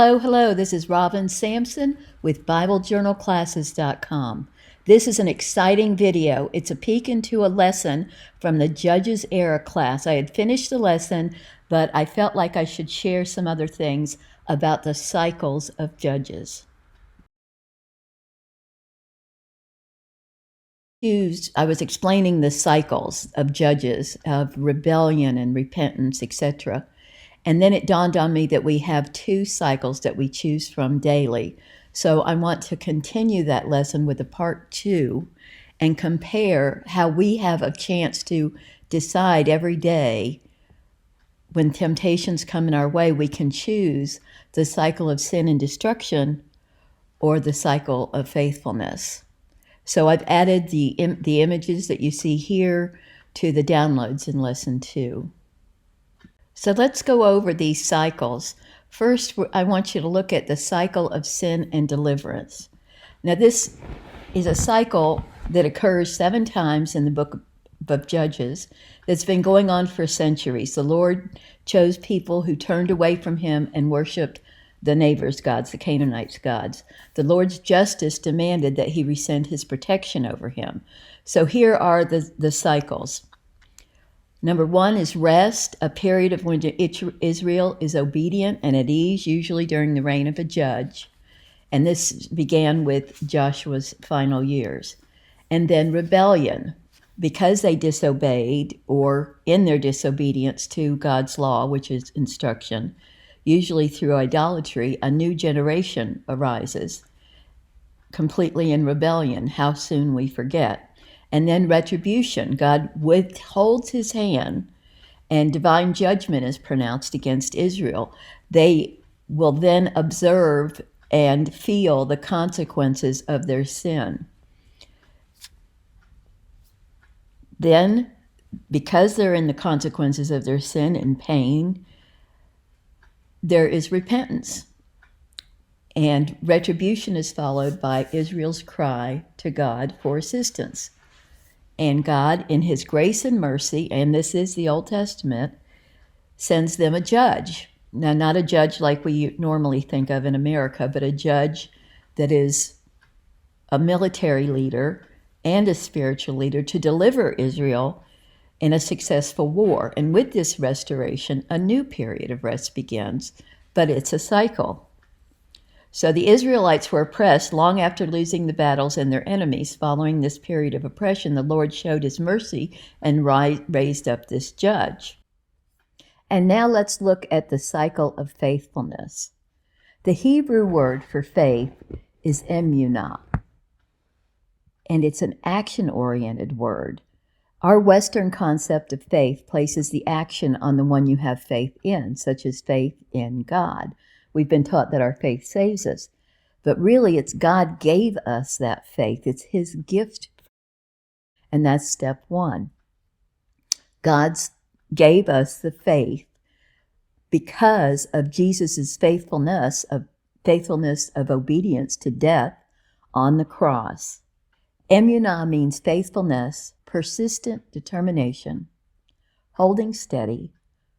Hello, this is Robin Sampson with BibleJournalClasses.com. This is an exciting video. It's a peek into a lesson from the Judges Era class. I had finished the lesson, but I felt like I should share some other things about the cycles of Judges. I was explaining the cycles of Judges, of rebellion and repentance, etc. And then it dawned on me that we have two cycles that we choose from daily. So I want to continue that lesson with a part 2 and compare how we have a chance to decide every day when temptations come in our way, we can choose the cycle of sin and destruction or the cycle of faithfulness. So I've added the images that you see here to the downloads in lesson 2. So let's go over these cycles. First, I want you to look at the cycle of sin and deliverance. Now, this is a cycle that occurs 7 times in the book of Judges that's been going on for centuries. The Lord chose people who turned away from him and worshiped the neighbors' gods, the Canaanites' gods. The Lord's justice demanded that he rescind his protection over him. So here are the cycles. Number 1 is rest, a period of when Israel is obedient and at ease, usually during the reign of a judge. And this began with Joshua's final years. And then rebellion, because they disobeyed or in their disobedience to God's law, which is instruction, usually through idolatry, a new generation arises, completely in rebellion. How soon we forget. And then retribution. God withholds his hand and divine judgment is pronounced against Israel. They will then observe and feel the consequences of their sin. Then, because they're in the consequences of their sin and pain, there is repentance. And retribution is followed by Israel's cry to God for assistance. And God, in his grace and mercy, and this is the Old Testament, sends them a judge. Now, not a judge like we normally think of in America, but a judge that is a military leader and a spiritual leader to deliver Israel in a successful war. And with this restoration, a new period of rest begins, but it's a cycle. So the Israelites were oppressed long after losing the battles and their enemies. Following this period of oppression, the Lord showed his mercy and raised up this judge. And now let's look at the cycle of faithfulness. The Hebrew word for faith is emunah, and it's an action-oriented word. Our Western concept of faith places the action on the one you have faith in, such as faith in God. We've been taught that our faith saves us, but really it's God gave us that faith. It's his gift, and that's step 1. God gave us the faith because of Jesus' faithfulness of obedience to death on the cross. Emunah means faithfulness, persistent determination, holding steady,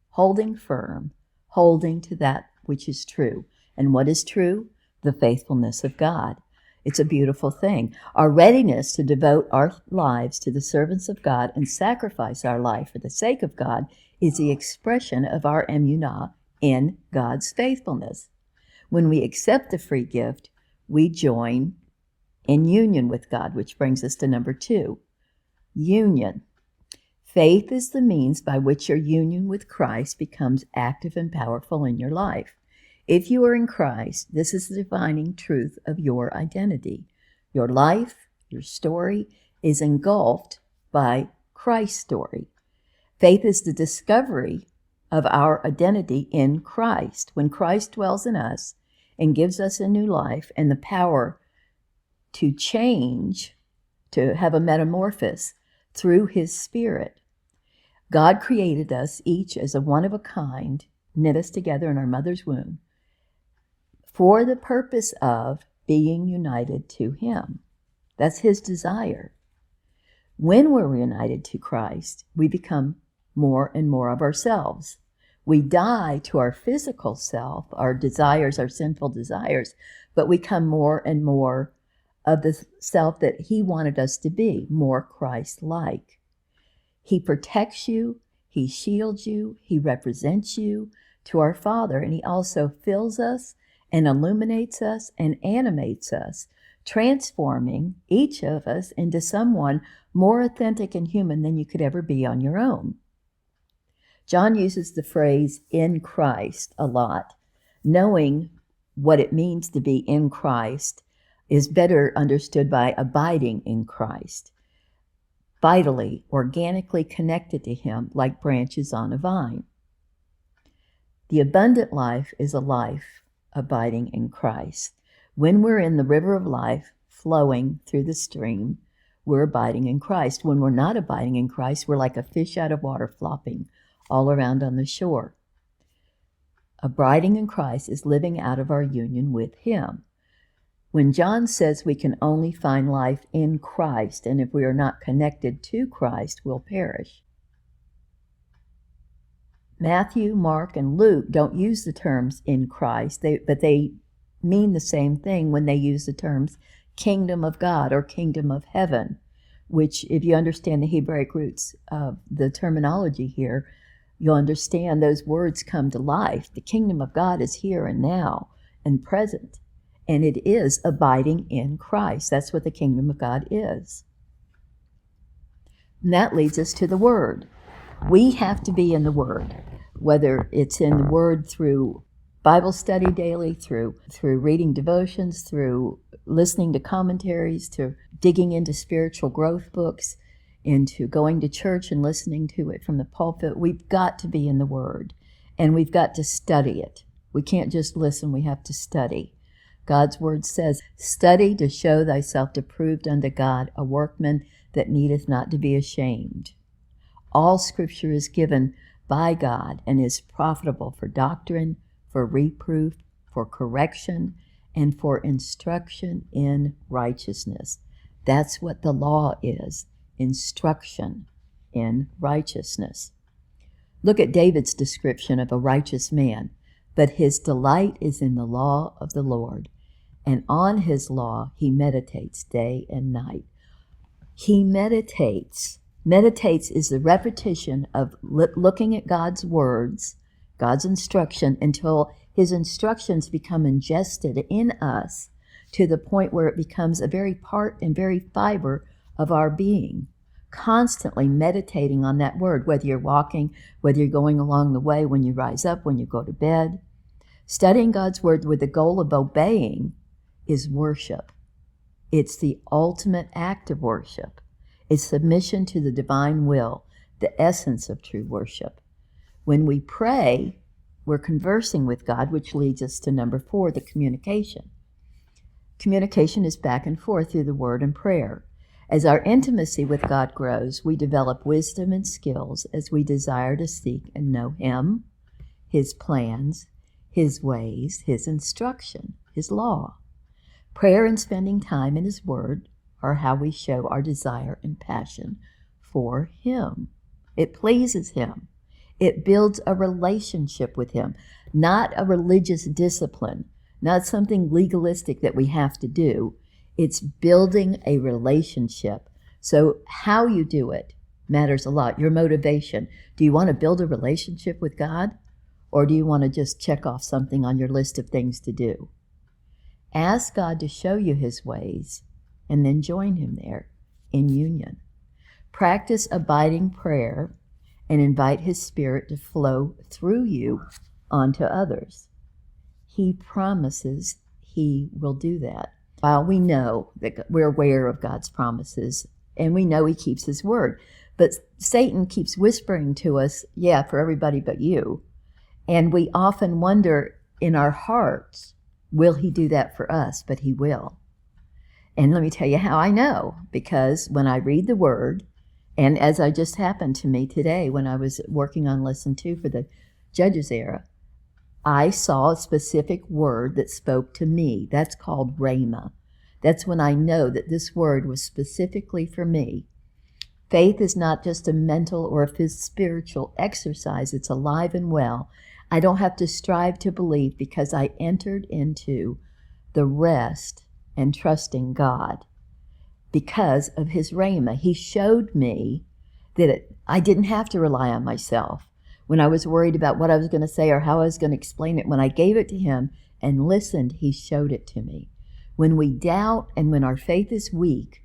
holding firm, holding to that which is true. And what is true? The faithfulness of God. It's a beautiful thing. Our readiness to devote our lives to the servants of God and sacrifice our life for the sake of God is the expression of our emunah in God's faithfulness. When we accept the free gift, we join in union with God, which brings us to number 2, union. Faith is the means by which your union with Christ becomes active and powerful in your life. If you are in Christ, this is the defining truth of your identity. Your life, your story, is engulfed by Christ's story. Faith is the discovery of our identity in Christ. When Christ dwells in us and gives us a new life and the power to change, to have a metamorphosis through his Spirit. God created us each as a one of a kind, knit us together in our mother's womb, for the purpose of being united to him. That's his desire. When we're united to Christ, we become more and more of ourselves. We die to our physical self, our desires, our sinful desires, but we come more and more of the self that he wanted us to be, more Christ-like. He protects you, he shields you, he represents you to our Father, and he also fills us and illuminates us and animates us, transforming each of us into someone more authentic and human than you could ever be on your own. John uses the phrase in Christ a lot. Knowing what it means to be in Christ is better understood by abiding in Christ, vitally, organically connected to him like branches on a vine. The abundant life is a life abiding in Christ. When we're in the river of life flowing through the stream, we're abiding in Christ. When we're not abiding in Christ, we're like a fish out of water flopping all around on the shore. Abiding in Christ is living out of our union with him. When John says we can only find life in Christ, and if we are not connected to Christ, we'll perish. Matthew, Mark, and Luke don't use the terms in Christ, but they mean the same thing when they use the terms kingdom of God or kingdom of heaven, which, if you understand the Hebraic roots of the terminology here, you'll understand those words come to life. The kingdom of God is here and now and present, and it is abiding in Christ. That's what the kingdom of God is. And that leads us to the Word. We have to be in the Word, whether it's in the Word through Bible study daily, through reading devotions, through listening to commentaries, to digging into spiritual growth books, into going to church and listening to it from the pulpit. We've got to be in the Word, and we've got to study it. We can't just listen, we have to study. God's Word says, "Study to show thyself approved unto God, a workman that needeth not to be ashamed." All Scripture is given by God and is profitable for doctrine, for reproof, for correction, and for instruction in righteousness. That's what the law is, instruction in righteousness. Look at David's description of a righteous man. "But his delight is in the law of the Lord, and on his law he meditates day and night." He meditates. Meditates is the repetition of looking at God's words, God's instruction, until his instructions become ingested in us to the point where it becomes a very part and very fiber of our being. Constantly meditating on that word, whether you're walking, whether you're going along the way, when you rise up, when you go to bed. Studying God's word with the goal of obeying is worship. It's the ultimate act of worship. It's submission to the divine will, the essence of true worship. When we pray, we're conversing with God, which leads us to number 4, the communication. Communication is back and forth through the word and prayer. As our intimacy with God grows, we develop wisdom and skills as we desire to seek and know him, his plans, his ways, his instruction, his law. Prayer and spending time in his word are how we show our desire and passion for him. It pleases him. It builds a relationship with him, not a religious discipline, not something legalistic that we have to do. It's building a relationship. So how you do it matters a lot. Your motivation. Do you want to build a relationship with God, or do you want to just check off something on your list of things to do? Ask God to show you his ways, and then join him there in union. Practice abiding prayer and invite his Spirit to flow through you onto others. He promises he will do that. While we know that we're aware of God's promises and we know he keeps his word, but Satan keeps whispering to us, yeah, for everybody but you. And we often wonder in our hearts, will he do that for us? But he will. And let me tell you how I know, because when I read the word, and as I just happened to me today when I was working on lesson 2 for the Judges era, I saw a specific word that spoke to me. That's called rhema. That's when I know that this word was specifically for me. Faith is not just a mental or a spiritual exercise. It's alive and well. I don't have to strive to believe because I entered into the rest and trusting God because of his rhema. He showed me that I didn't have to rely on myself. When I was worried about what I was going to say or how I was going to explain it, when I gave it to him and listened, he showed it to me. When we doubt and when our faith is weak,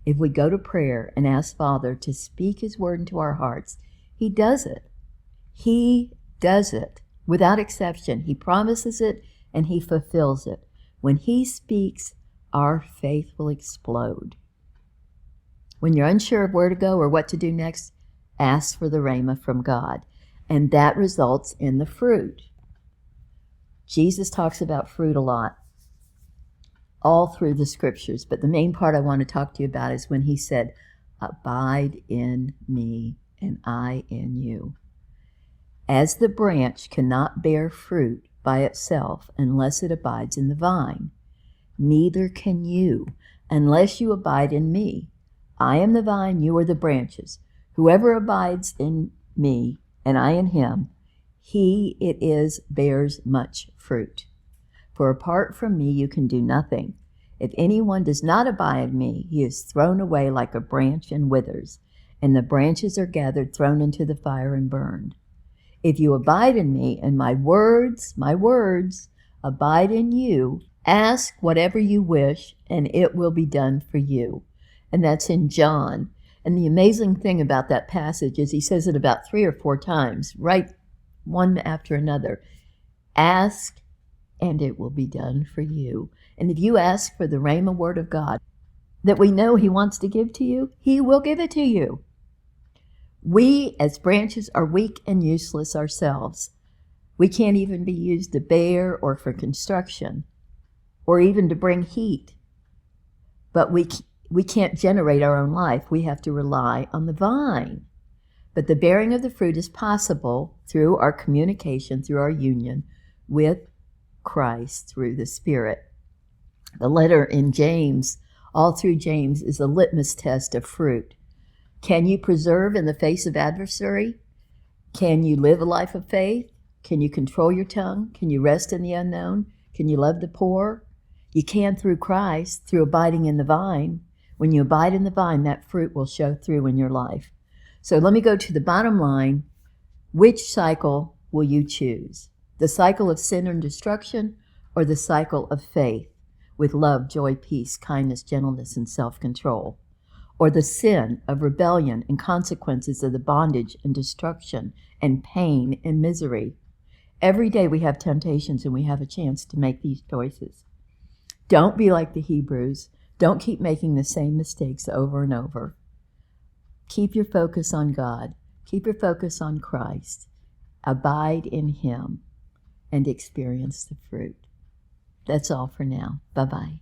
if we go to prayer and ask Father to speak his word into our hearts, he does it. He does it without exception. He promises it and he fulfills it. When he speaks, our faith will explode. When you're unsure of where to go or what to do next, ask for the rhema from God. And that results in the fruit. Jesus talks about fruit a lot, all through the scriptures. But the main part I want to talk to you about is when he said, abide in me and I in you. As the branch cannot bear fruit by itself unless it abides in the vine, neither can you unless you abide in me. I am the vine, you are the branches. Whoever abides in me and I in him, he it is bears much fruit. For apart from me you can do nothing. If anyone does not abide in me, he is thrown away like a branch and withers, and the branches are gathered, thrown into the fire and burned. If you abide in me, and my words abide in you, ask whatever you wish, and it will be done for you. And that's in John. And the amazing thing about that passage is he says it about 3 or 4 times, right one after another. Ask, and it will be done for you. And if you ask for the rhema word of God that we know he wants to give to you, he will give it to you. We, as branches, are weak and useless ourselves. We can't even be used to bear or for construction or even to bring heat. But we can't generate our own life. We have to rely on the vine. But the bearing of the fruit is possible through our communication, through our union with Christ, through the Spirit. The letter in James, all through James, is a litmus test of fruit. Can you preserve in the face of adversary? Can you live a life of faith? Can you control your tongue? Can you rest in the unknown? Can you love the poor? You can through Christ, through abiding in the vine. When you abide in the vine, that fruit will show through in your life. So let me go to the bottom line. Which cycle will you choose? The cycle of sin and destruction, or the cycle of faith with love, joy, peace, kindness, gentleness, and self-control? Or the sin of rebellion and consequences of the bondage and destruction and pain and misery? Every day we have temptations and we have a chance to make these choices. Don't be like the Hebrews. Don't keep making the same mistakes over and over. Keep your focus on God. Keep your focus on Christ. Abide in him and experience the fruit. That's all for now. Bye-bye.